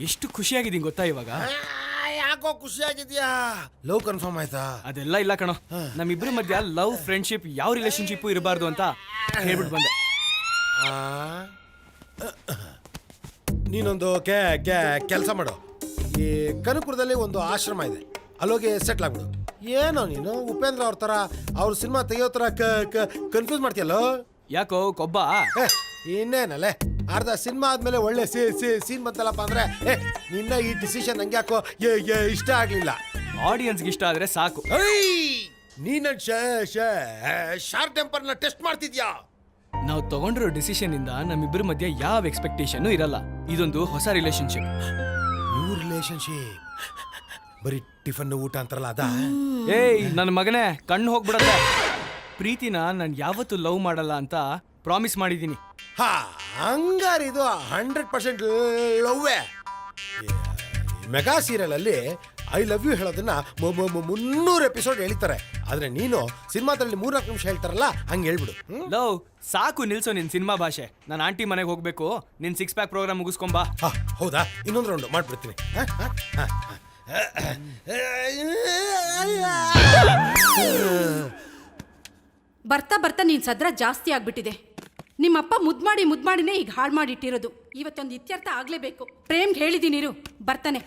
ಎಷ್ಟು ಖುಷಿಯಾಗಿದ್ದೀನಿ ಗೊತ್ತಾ ಇವಾಗ. ಯಾಕೋ ಖುಷಿಯಾಗಿದ್ಯಾ? ಲವ್ ಕನ್ಫರ್ಮ್ ಆಯ್ತಾ? ಅದೆಲ್ಲ ಇಲ್ಲ ಕಣೋ, ನಮ್ಮಿಬ್ರ ಮಧ್ಯ ಲವ್ ಫ್ರೆಂಡ್ಶಿಪ್ ಯಾವ ರಿಲೇಶನ್ಶಿಪ್ ಇರಬಾರ್ದು ಅಂತ ಹೇಳ್ಬಿಟ್ಟು ಬಂದೆ. ನೀನೊಂದು ಕೆಲಸ ಮಾಡು. ಈ ಕನಕಪುರದಲ್ಲಿ ಒಂದು ಆಶ್ರಮ ಇದೆ, ಅಲ್ಲೋಗಿ ಸೆಟ್ಲ್ ಆಗ್ಬಿಡು. ಏನೋ ನೀನು ಉಪೇಂದ್ರ ಅವ್ರ ತರ ಅವ್ರ ಸಿನಿಮಾ ತೆಗಿಯೋ ತರ ಕನ್ಫ್ಯೂಸ್ ಮಾಡ್ತೀಯಲ್ಲೋ. ಯಾಕೋ ಕೊಬ್ಬ? ಇನ್ನೇನಲ್ಲೇ ಅರ್ಧ ಸಿನಿಮಾ ಆದ್ಮೇಲೆ ಒಳ್ಳೆ ಸೀನ್ ಬಂತಲ್ಲಪ್ಪ ಅಂದ್ರೆ ನಿನ್ನ ಈ ಡಿಸಿಷನ್ ನಂಗೆ ಯಾಕೋ ಇಷ್ಟ ಆಗ್ಲಿಲ್ಲ. ಆಡಿಯನ್ಸ್ಗೆ ಇಷ್ಟ ಆದ್ರೆ ಸಾಕು. ನೀನ ಶಾರ್ಟ್ ಟೆಂಪರ್ನ ಟೆಸ್ಟ್ ಮಾಡ್ತಿದ್ಯಾ? ನಾವು ತಗೊಂಡಿರೋ ಡಿಸಿಷನ್ ಇಂದ ನಮ್ಮಿಬ್ಬರ ಮಧ್ಯ ಯಾವ ಎಕ್ಸ್ಪೆಕ್ಟೇಷನ್ ಇರಲ್ಲ. ಇದೊಂದು ಹೊಸ ರಿಲೇಶನ್ಶಿಪ್. New relationship? ಬರೀ ಟಿಫನ್ ಊಟ ಅಂತಾರಲ್ಲ ಅದ? ಏಯ್ ನನ್ನ ಮಗನೇ, ಕಣ್ಣು ಹೋಗ್ಬಿಡತ್ತೆ. ಪ್ರೀತಿನ ನಾನು ಯಾವತ್ತೂ ಲವ್ ಮಾಡಲ್ಲ ಅಂತ ಪ್ರಾಮಿಸ್ ಮಾಡಿದ್ದೀನಿ. ಹಾ, ಹಂಗಾರೆ ಇದು 100% ಲವ್ವೇ. ಮೆಗಾ ಸೀರಿಯಲ್ ಅಲ್ಲಿ ಐ ಲವ್ ಯು ಹೇಳೋದನ್ನ 300 ಎಪಿಸೋಡ್ ಹೇಳ್ತಾರೆ. ಆದ್ರೆ ನೀನು ಸಿನಿಮಾದಲ್ಲಿ 3-4 ನಿಮಿಷ ಹೇಳ್ತಾರಲ್ಲ, ಹಂಗೆ ಹೇಳ್ಬಿಡು. ಲವ್ ಸಾಕು, ನಿಲ್ಸೋ ನಿನ್ ಸಿನಿಮಾ ಭಾಷೆ. ನಾನು ಆಂಟಿ ಮನೆಗೆ ಹೋಗ್ಬೇಕು, ನಿನ್ 6 ಪ್ಯಾಕ್ ಪ್ರೋಗ್ರಾಮ್ ಮುಗಿಸ್ಕೊಂಬಾ. ಹೌದಾ? ಇನ್ನೊಂದು ರೌಂಡ್ ಮಾಡ್ಬಿಡ್ತೀನಿ. ಬರ್ತಾ ಬರ್ತಾ ನೀನ್ ಸದ್ರ ಜಾಸ್ತಿ ಆಗ್ಬಿಟ್ಟಿದೆ. ನಿಮ್ಮಪ್ಪ ಮುದ್ಮಾಡಿನೇ ಈಗ ಹಾಳು ಮಾಡಿಟ್ಟಿರೋದು. ಇವತ್ತೊಂದು ಇತ್ಯರ್ಥ ಆಗ್ಲೇಬೇಕು. ಪ್ರೇಮ್ಗೆ ಹೇಳಿದೀನಿರು, ಬರ್ತಾನೆ.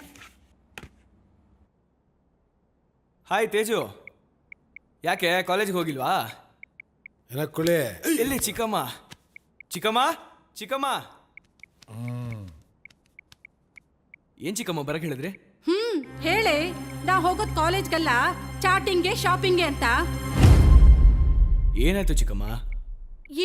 ಹಾಯ್ ತೇಜು, ಯಾಕೆ ಕಾಲೇಜ್ಗೆ ಹೋಗಿಲ್ವಾ? ಏನಕ್ಕುಳಿ? ಎಲ್ಲಿ ಚಿಕ್ಕಮ್ಮ? ಚಿಕ್ಕಮ್ಮ ಚಿಕ್ಕಮ್ಮ ಏನ್ ಚಿಕ್ಕಮ್ಮ ಬರಕ್ ಹೇಳಿದ್ರಿ? ಹೇಳೆ, ನಾ ಹೋಗೋದ್ ಕಾಲೇಜ್ಗಲ್ಲ, ಚಾಟಿಂಗ್ಗೆ ಶಾಪಿಂಗ್ಗೆ ಅಂತ. ಏನಾಯ್ತು ಚಿಕ್ಕಮ್ಮ?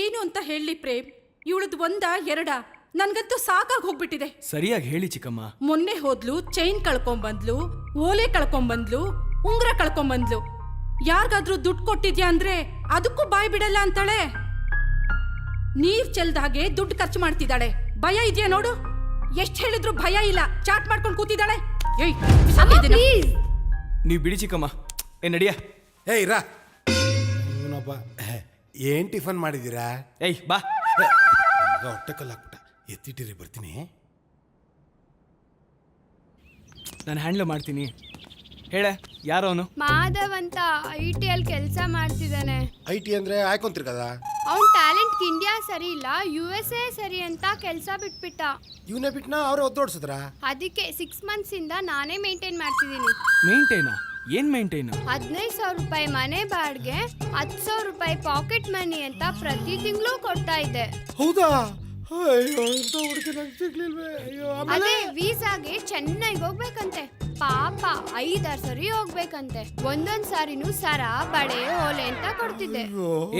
ಏನು ಅಂತ ಹೇಳಿ ಪ್ರೇಮ್? ಇವಳದ್ ಒಂದ ಎರಡ? ನನ್ಗಂತೂ ಸಾಕಾಗಿ ಹೋಗ್ಬಿಟ್ಟಿದೆ. ಸರಿಯಾಗಿ ಹೇಳಿ ಚಿಕ್ಕಮ್ಮ. ಮೊನ್ನೆ ಹೋದ್ಲು, ಚೈನ್ ಕಳ್ಕೊಂಬಂದ್ಲು, ಓಲೆ ಕಳ್ಕೊಂಬಂದ್ಲು, ಉಂಗ್ರ ಕಳ್ಕೊಂಬಂದ್ಲು. ಯಾರಿಗಾದ್ರೂ ದುಡ್ಡು ಕೊಟ್ಟಿದ್ಯಾ ಅಂದ್ರೆ ಅದಕ್ಕೂ ಬಾಯ್ ಬಿಡಲ್ಲ ಅಂತಾಳೆ. ನೀರ್ ಚೆಲ್ದ ಹಾಗೆ ದುಡ್ಡು ಖರ್ಚು ಮಾಡ್ತಿದ್ದಾಳೆ. ಭಯ ಇದೆಯಾ ನೋಡು? ಎಷ್ಟ್ ಹೇಳಿದ್ರು ಭಯ ಇಲ್ಲ, ಚಾಟ್ ಮಾಡ್ಕೊಂಡು ಕೂತಿದ್ದಾಳೆ. ನೀವ್ ಬಿಡಿ ಚಿಕ್ಕಮ್ಮ. ನಡಿಯ. ಇರಾ ಇವನೊಬ್ಬ. ಏನ್ ಟಿಫನ್ ಮಾಡಿದೀರಾ? ಏಯ್ ಬಾ. ಹೊಟ್ಟೆ ಕಲ್ಲಾಕ್ಬಿಟ್ಟ. ಎತ್ತಿಟ್ಟಿರಿ, ಬರ್ತೀನಿ. ನಾನು ಹ್ಯಾಂಡ್ಲ್ ಮಾಡ್ತೀನಿ. ಹೇಳೆ, ಯಾರೋ ಅವನು? ಮಾಧವ್ ಅಂತ IT ಅಲ್ಲಿ ಕೆಲಸ ಮಾಡ್ತಿದ್ದಾನೆ. IT ಅಂದ್ರೆ ಆಯ್ಕೊಂತಿರ್ಕದ? ಅವ್ನ್ ಟ್ಯಾಲೆಂಟ್ ಇಂಡಿಯಾ ಸರಿ ಇಲ್ಲ, USA ಸರಿ ಅಂತ ಕೆಲಸ ಬಿಟ್ಬಿಟ್ಟ. ಇವನೇ ಬಿಟ್ನಾ? ಅವ್ರೆ ಒದ್ದೋಡ್ಸಿದ್ರ? ಅದಕ್ಕೆ 6 months ಇಂದ ನಾನೇ ಮೇಂಟೈನ್ ಮಾಡ್ತಿದ್ದೀನಿ. ಮೇಂಟೈನಾ? ಏನ್ ಮೇಂಟೈನ್? 15,000 ರೂಪಾಯಿ ಮನೆ ಬಾಡ್ಗೆ, 10,000 ರೂಪಾಯಿ ಪಾಕೆಟ್ ಮನಿ ಅಂತ ಪ್ರತಿ ತಿಂಗಳು ಕೊಡ್ತಾ ಇದ್ದೆ. ಹೌದಾ? ಅಯ್ಯೋ, ಇಂಥ ಹುಡುಗಿ ನಂಗೆ ಸಿಗ್ಲಿಲ್ವೇ. ಅಯ್ಯೋ. ಅದೇ ವೀಸಾಗೆ ಚೆನ್ನೈಗೆ ಹೋಗ್ಬೇಕಂತೆ. ಪಾಪ 5-6 ಸರಿ ಹೋಗ್ಬೇಕಂತೆ. ಒಂದೊಂದ್ ಸಾರಿನೂ ಸರ, ಬಳೆ, ಓಲೆ ಅಂತ ಕೊಡ್ತಿದ್ದೆ.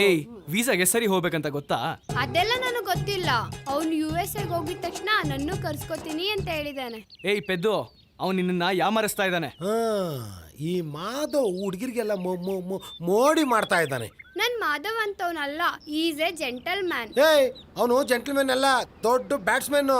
ಏಯ್, ವೀಸಾಗೆ ಸರಿ ಹೋಗ್ಬೇಕಂತ ಗೊತ್ತಾ? ಅದೆಲ್ಲ ನನಗೆ ಗೊತ್ತಿಲ್ಲ. ಅವ್ನು USA ಹೋಗಿದ ತಕ್ಷಣ ನನ್ನೂ ಕರ್ಸ್ಕೊತೀನಿ ಅಂತ ಹೇಳಿದಾನೆ. ಏಯ್ ಪೆದ್ದು, ಅವ್ನು ನಿನ್ನ ಯಾಮರಿಸ್ತಾ ಇದ್ದಾನೆ. ಈ ಮಾಧವ್ ಹುಡುಗಿರಿಗೆಲ್ಲ ಮೋಡಿ ಮಾಡ್ತಾ ಇದ್ದಾನೆ. ನನ್ ಮಾಧವ್ ಅಂತವನಲ್ಲ, ಈಸ್ ಎ ಜೆಂಟಲ್ ಮ್ಯಾನ್. ಏಯ್, ಅವನು ಜೆಂಟಲ್ಮನ್ ಅಲ್ಲ, ದೊಡ್ಡ ಬ್ಯಾಟ್ಸ್ಮನ್.